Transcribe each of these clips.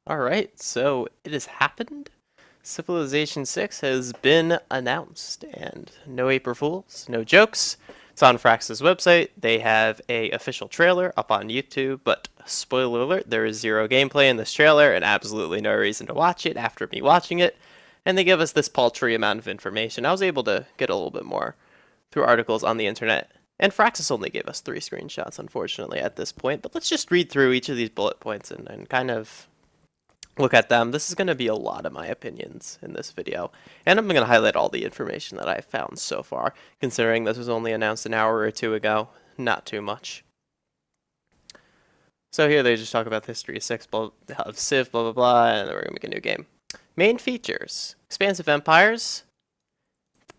Alright, so it has happened. Civilization 6 has been announced, and no April Fools, no jokes. It's on Frax's website. They have a official trailer up on YouTube, but spoiler alert, there is zero gameplay in this trailer and absolutely no reason to watch it after me watching it. And they give us this paltry amount of information. I was able to get a little bit more through articles on the internet. And Fraxis only gave us 3 screenshots, unfortunately, at this point. But let's just read through each of these bullet points and kind of look at them. This is going to be a lot of my opinions in this video, and I'm going to highlight all the information that I've found so far, considering this was only announced an hour or two ago. Not too much. So here they just talk about the history of Civ, blah blah blah, and then we're going to make a new game. Main features. Expansive empires.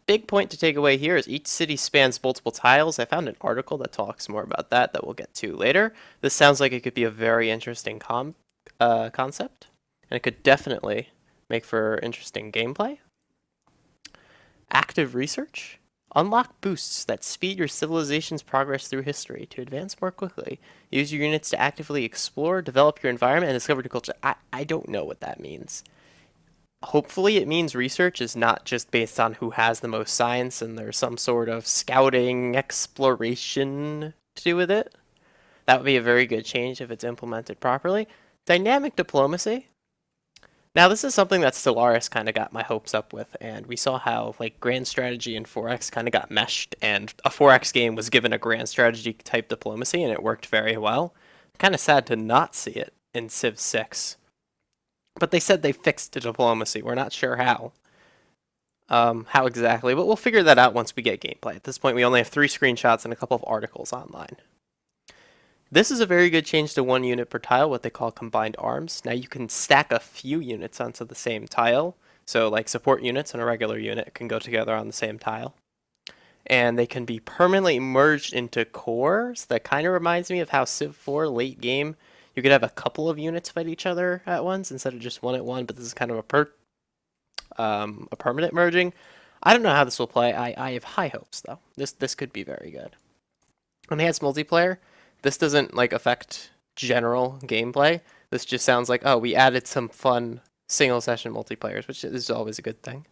Big point to take away here is each city spans multiple tiles. I found an article that talks more about that we'll get to later. This sounds like it could be a very interesting concept. And it could definitely make for interesting gameplay. Active research. Unlock boosts that speed your civilization's progress through history to advance more quickly. Use your units to actively explore, develop your environment, and discover new culture. I don't know what that means. Hopefully it means research is not just based on who has the most science and there's some sort of scouting exploration to do with it. That would be a very good change if it's implemented properly. Dynamic diplomacy. Now, this is something that Stellaris kind of got my hopes up with, and we saw how like grand strategy and 4X kind of got meshed, and a 4X game was given a grand strategy type diplomacy, and it worked very well. Kind of sad to not see it in Civ 6. But they said they fixed the diplomacy. We're not sure how exactly, but we'll figure that out once we get gameplay. At this point, we only have 3 screenshots and a couple of articles online. This is a very good change to 1 unit per tile, what they call combined arms. Now you can stack a few units onto the same tile. So like support units and a regular unit can go together on the same tile. And they can be permanently merged into cores. That kind of reminds me of how Civ 4 late game, you could have a couple of units fight each other at once instead of just one at one, but this is kind of a permanent merging. I don't know how this will play. I have high hopes though. This could be very good. Enhanced multiplayer. This doesn't like affect general gameplay. This just sounds like, oh, we added some fun single session multiplayers, which is always a good thing.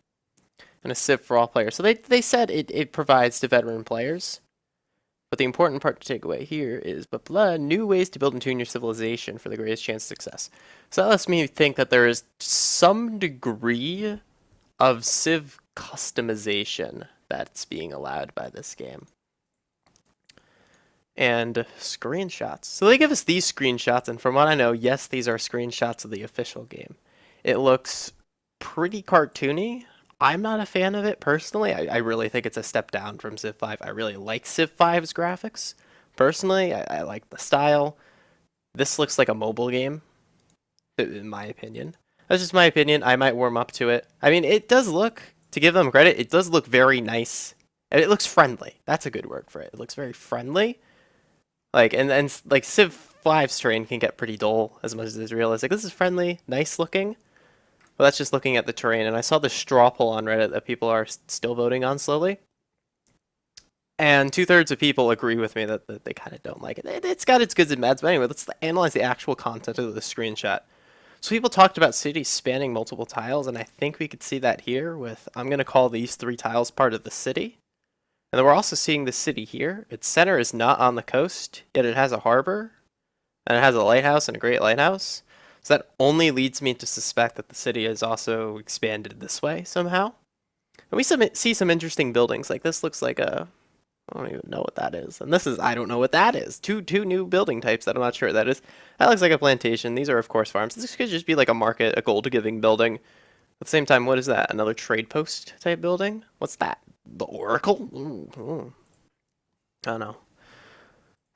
And a Civ for all players. So they said it provides to veteran players. But the important part to take away here is new ways to build and tune your civilization for the greatest chance of success. So that lets me think that there is some degree of Civ customization that's being allowed by this game. And screenshots. So they give us these screenshots, and from what I know, yes, these are screenshots of the official game. It looks pretty cartoony. I'm not a fan of it personally. I really think it's a step down from Civ 5. I really like Civ 5's graphics. Personally, I like the style. This looks like a mobile game, in my opinion. That's just my opinion. I might warm up to it. I mean, it does look, to give them credit, it does look very nice. And it looks friendly. That's a good word for it. It looks very friendly. Like and like Civ 5's terrain can get pretty dull as much as it's realistic. This is friendly, nice looking. Well, that's just looking at the terrain. And I saw the straw poll on Reddit that people are still voting on slowly. And 2/3 of people agree with me that they kind of don't like it. It's got its goods and bads, but anyway, let's analyze the actual content of the screenshot. So people talked about cities spanning multiple tiles, and I think we could see that here with, I'm going to call these 3 tiles part of the city. And then we're also seeing the city here. Its center is not on the coast, yet it has a harbor, and it has a lighthouse and a great lighthouse. So that only leads me to suspect that the city is also expanded this way somehow. And we see some interesting buildings. Like this looks like a, I don't even know what that is. And this is, I don't know what that is. Two new building types that I'm not sure what that is. That looks like a plantation. These are, of course, farms. This could just be like a market, a gold-giving building. At the same time, what is that? Another trade post type building? What's that? The Oracle? Ooh. I don't know.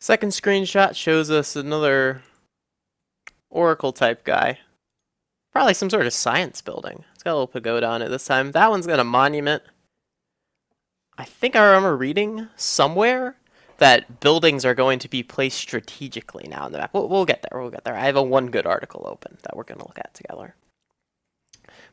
Second screenshot shows us another Oracle type guy. Probably some sort of science building. It's got a little pagoda on it this time. That one's got a monument. I think I remember reading somewhere that buildings are going to be placed strategically now in the map. We'll get there. We'll get there. I have a one good article open that we're going to look at together.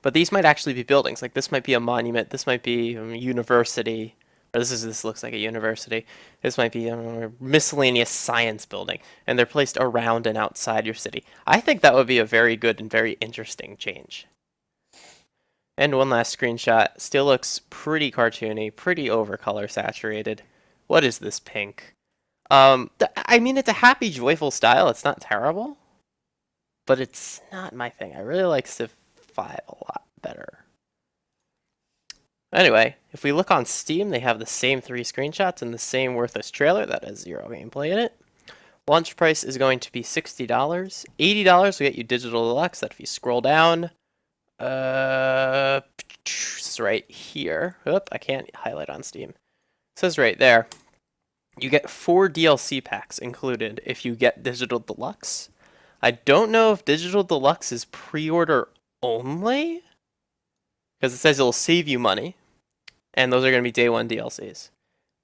But these might actually be buildings. Like this might be a monument. This might be a university. Or this looks like a university. This might be a miscellaneous science building, and they're placed around and outside your city. I think that would be a very good and very interesting change. And one last screenshot. Still looks pretty cartoony, pretty overcolor saturated. What is this pink? I mean, it's a happy, joyful style. It's not terrible, but it's not my thing. I really like Civ 5 a lot better. Anyway, if we look on Steam, they have the same 3 screenshots and the same worthless trailer that has 0 gameplay in it. Launch price is going to be $60. $80 will get you Digital Deluxe. That if you scroll down, it's right here. Oop, I can't highlight on Steam. It says right there. You get 4 DLC packs included if you get Digital Deluxe. I don't know if Digital Deluxe is pre-order only, because it says it'll save you money, and those are going to be day 1 DLCs.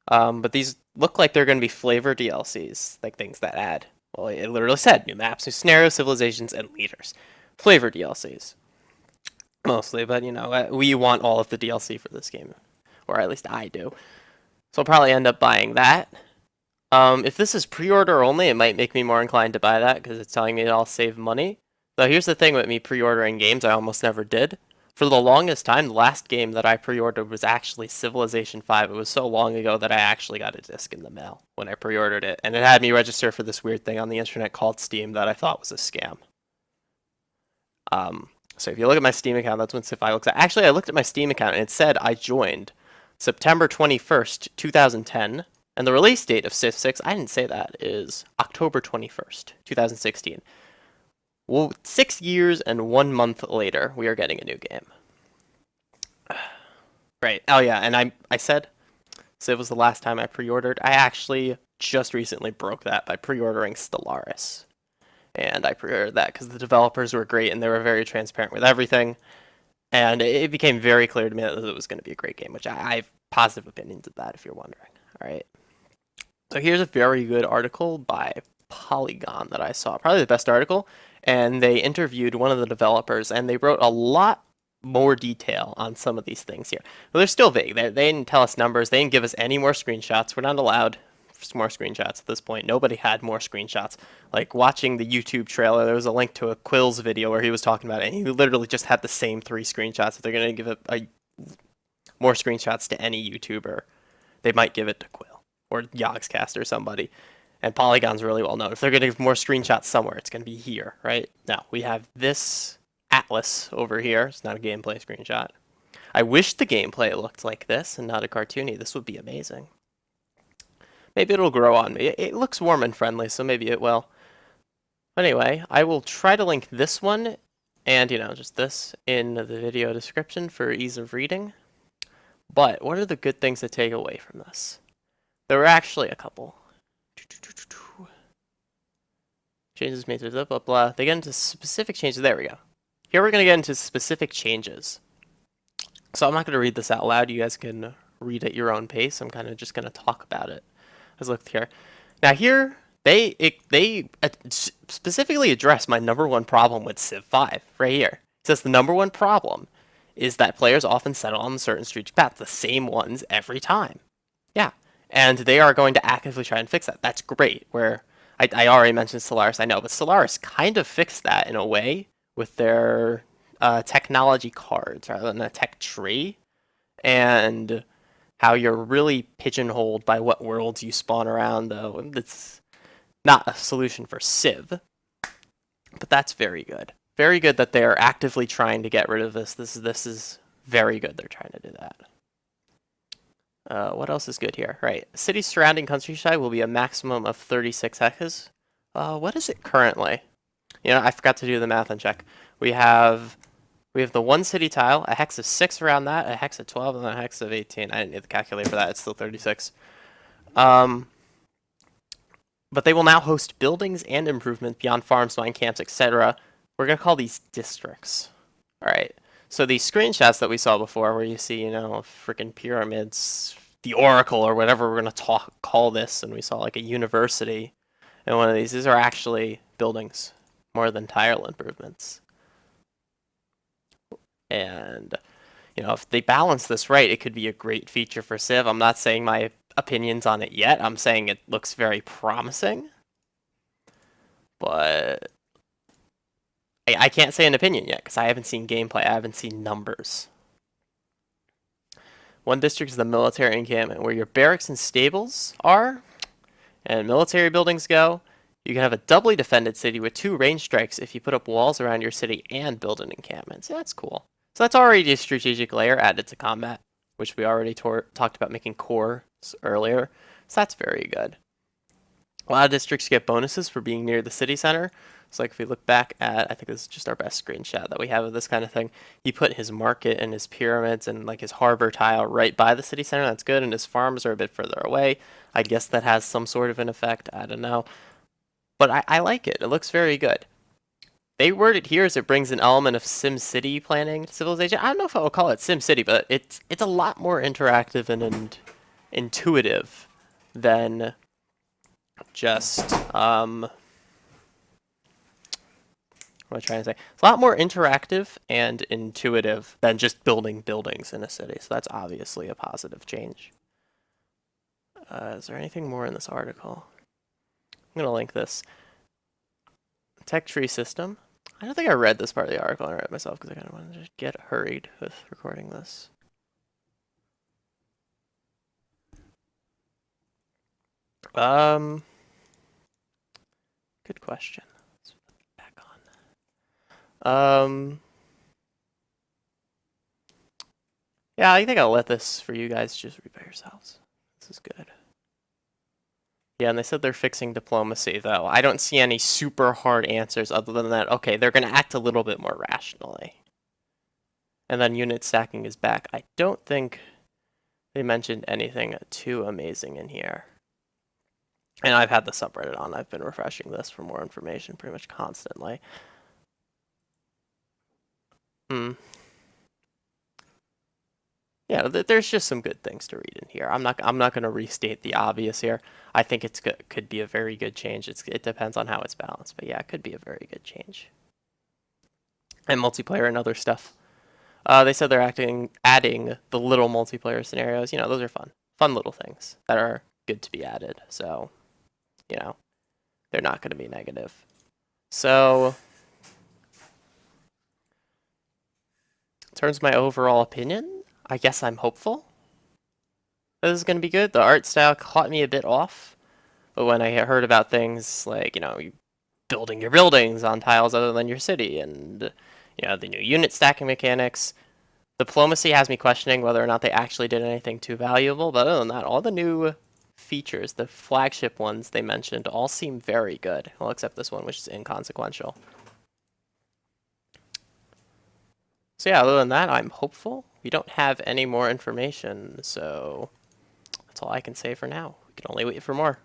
But these look like they're going to be flavor DLCs, like things that add, well, it literally said, new maps, new scenarios, civilizations, and leaders. Flavor DLCs. Mostly, but you know, we want all of the DLC for this game, or at least I do. So I'll probably end up buying that. If this is pre-order only, it might make me more inclined to buy that because it's telling me that I'll save money. Though here's the thing with me pre-ordering games, I almost never did. For the longest time, the last game that I pre-ordered was actually Civilization 5. It was so long ago that I actually got a disc in the mail when I pre-ordered it, and it had me register for this weird thing on the internet called Steam that I thought was a scam. So if you look at my Steam account, that's when Civ 5 looks like. Actually, I looked at my Steam account and it said I joined September 21st, 2010, and the release date of Civ 6, I didn't say that, is October 21st, 2016. Well, 6 years and 1 month later, we are getting a new game. Right. Oh yeah, and I said Civ was the last time I pre-ordered. I actually just recently broke that by pre-ordering Stellaris. And I pre-ordered that because the developers were great and they were very transparent with everything. And it became very clear to me that it was going to be a great game, which I have positive opinions of that if you're wondering. All right. So here's a very good article by Polygon that I saw, probably the best article. And they interviewed one of the developers and they wrote a lot more detail on some of these things here. But they're still vague. They didn't tell us numbers. They didn't give us any more screenshots. We're not allowed more screenshots at this point. Nobody had more screenshots. Like watching the YouTube trailer, there was a link to a Quills video where he was talking about it, and he literally just had the same 3 screenshots. If they're going to give more screenshots to any YouTuber, they might give it to Quill or Yogscast or somebody. And Polygon's really well known. If they're going to give more screenshots somewhere, it's going to be here, right? Now, we have this Atlas over here. It's not a gameplay screenshot. I wish the gameplay looked like this and not a cartoony. This would be amazing. Maybe it'll grow on me. It looks warm and friendly, so maybe it will. Anyway, I will try to link this one and, you know, just this in the video description for ease of reading. But what are the good things to take away from this? There were actually a couple. Changes made to blah, blah, blah. They get into specific changes. There we go. Here we're going to get into specific changes. So I'm not going to read this out loud. You guys can read at your own pace. I'm kind of just going to talk about it. Let's look here. Now here, they specifically address my #1 problem with Civ 5 right here. It says the #1 problem is that players often settle on certain strategic paths, the same ones every time. Yeah, and they are going to actively try and fix that. That's great. Where I already mentioned Stellaris, I know, but Stellaris kind of fixed that in a way with their technology cards rather than a tech tree, and how you're really pigeonholed by what worlds you spawn around, though. It's not a solution for Civ, but that's very good. Very good that they're actively trying to get rid of this. This is very good they're trying to do that. What else is good here? Right. Cities surrounding countryside will be a maximum of 36 hexes. What is it currently? You know, I forgot to do the math and check. We have the 1 city tile, a hex of 6 around that, a hex of 12, and a hex of 18. I didn't need the calculator for that. It's still 36. But they will now host buildings and improvements beyond farms, mine camps, etc. We're going to call these districts. All right. So these screenshots that we saw before where you see, you know, freaking pyramids, the Oracle, or whatever we're going to call this, and we saw like a university in one of these are actually buildings more than tile improvements. And if they balance this right, it could be a great feature for Civ. I'm not saying my opinions on it yet. I'm saying it looks very promising. But I can't say an opinion yet because I haven't seen gameplay. I haven't seen numbers. One district is the military encampment, where your barracks and stables are, and military buildings go. You can have a doubly defended city with 2 range strikes if you put up walls around your city and build an encampment. So that's cool. So that's already a strategic layer added to combat, which we already talked about making cores earlier. So that's very good. A lot of districts get bonuses for being near the city center. So like if we look back at, I think this is just our best screenshot that we have of this kind of thing. He put his market and his pyramids and like his harbor tile right by the city center. That's good. And his farms are a bit further away. I guess that has some sort of an effect. I don't know. But I like it. It looks very good. They word it here as it brings an element of SimCity planning to Civilization. I don't know if I will call it SimCity, but it's a lot more interactive and intuitive than just what am I trying to say? It's a lot more interactive and intuitive than just building buildings in a city. So that's obviously a positive change. Is there anything more in this article? I'm going to link this. Tech tree system. I don't think I read this part of the article. I read it myself because I kind of wanted to get hurried with recording this. Good question. Let's put it back on. Yeah, I think I'll let this for you guys just read by yourselves. This is good. Yeah, and they said they're fixing diplomacy, though. I don't see any super hard answers other than that, okay, they're going to act a little bit more rationally. And then unit stacking is back. I don't think they mentioned anything too amazing in here. And I've had the subreddit on. I've been refreshing this for more information pretty much constantly. Yeah, there's just some good things to read in here. I'm not going to restate the obvious here. I think it could be a very good change. It depends on how it's balanced, but yeah, it could be a very good change. And multiplayer and other stuff. They said they're adding the little multiplayer scenarios. Those are fun little things that are good to be added. So, they're not going to be negative. So, in terms of my overall opinion, I guess I'm hopeful this is going to be good. The art style caught me a bit off, but when I heard about things like, you building your buildings on tiles other than your city, and, the new unit stacking mechanics, diplomacy has me questioning whether or not they actually did anything too valuable, but other than that, all the new features, the flagship ones they mentioned, all seem very good. Well, except this one, which is inconsequential. So yeah, other than that, I'm hopeful. We don't have any more information, so that's all I can say for now. We can only wait for more.